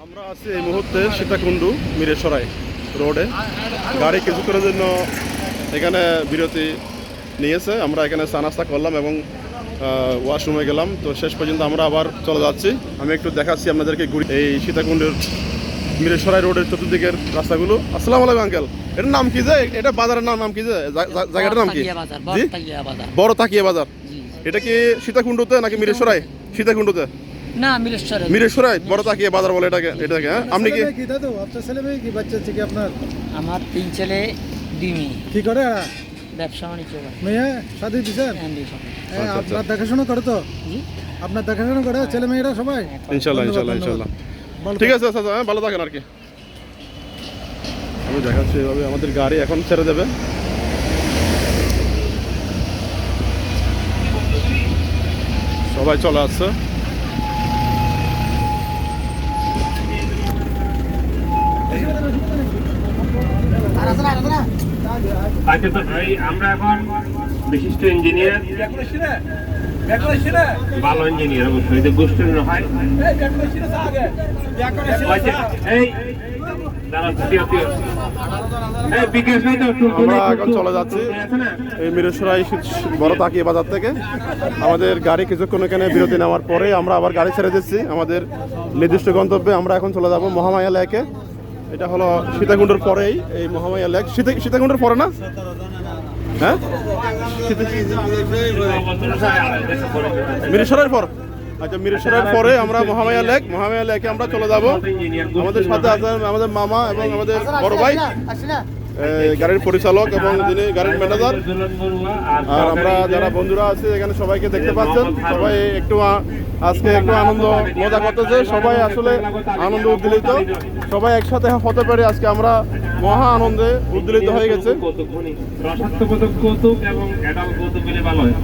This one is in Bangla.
আমরা আছি এই মুহূর্তে সীতাকুণ্ডু মিরেশ্বরাই রোডে। গাড়ি কিছুক্ষণের জন্য এখানে বিরতি নিয়েছে। আমরা এখানে চা নাস্তা করলাম এবং ওয়াশরুমে গেলাম। তো শেষ পর্যন্ত আমরা আবার চলে যাচ্ছি। আমি একটু দেখাচ্ছি আপনাদেরকে এই সীতাকুণ্ডের মিরেশ্বরাই রোডের চতুর্দিকের রাস্তাগুলো। আসসালামু আলাইকুম আঙ্কেল, এটার নাম কি যে? এটা বাজারের নাম কি যে? জায়গাটার নাম কি? জি, বড় তাকিয়া বাজার। এটা কি সীতাকুণ্ডুতে নাকি মিরেশ্বরাই? সীতাকুণ্ডুতে না, মিরেশ্বরাই। মিরেশ্বরাই বড় তাকিয়া বাজার বলে এটাকে। হ্যাঁ, আপনি কি দাদু আপনার ছেলে মেয়ে কি বাচ্চা আছে কি আপনার? আমার 3 ছেলে 2 মেয়ে। কি করে? ব্যবসা বাণিজ্য করে। মেয়ে শাদি দিছেন? হ্যাঁ, আপনার দেখাশোনা করে তো? জি, আপনার দেখাশোনা করে ছেলে মেয়েরা সবাই? ইনশাল্লাহ ইনশাল্লাহ ইনশাল্লাহ। ঠিক আছে আচ্ছা, হ্যাঁ ভালো থাকেন আর কি। আমি দেখাচ্ছি এভাবে আমাদের গাড়ি এখন ছেড়ে দেবে। সবাই চলে আসছে। আচ্ছা তো ভাই, আমরা এখন বিশিষ্ট ইঞ্জিনিয়ার, ভালো ইঞ্জিনিয়ার অবশ্যই, যে গোষ্ঠীর হয় এই আমরা এখন চলে যাচ্ছি এই মিরেশ্বরাই বড় তাকিয়া বাজার থেকে। আমাদের গাড়ি কিছুক্ষণ এখানে বিরতি নেওয়ার পরে আমরা আবার গাড়ি ছেড়ে দিচ্ছি আমাদের নির্দিষ্ট গন্তব্যে। আমরা এখন চলে যাব মহামায়া লেকে। এটা হলো সীতাকুণ্ডের পরেই এই মহামায়া লেক। সীতাকুণ্ডের পরে না? হ্যাঁ, মিরেশ্বরের পর। আচ্ছা, মিরেশ্বরের পরে আমরা মহামায়া লেকে আমরা চলে যাব। আমাদের সাথে আছেন আমাদের মামা এবং আমাদের বড় ভাই, গাড়ির পরিচালক এবং যিনি গাড়ির ম্যানেজার। আর আমরা যারা বন্ধুরা আছি এখানে সবাইকে দেখতে পাচ্ছেন। সবাই একটু আজকে একটু আনন্দ মজা করতেছে। সবাই আসলে আনন্দ উদ্দীলিত। সবাই একসাথে হতে পারে আজকে আমরা মহা আনন্দে উদ্দীলিত হয়ে গেছে। কৌতুক এবং অ্যাডাল্ট কৌতুক মিলে ভালো হয়।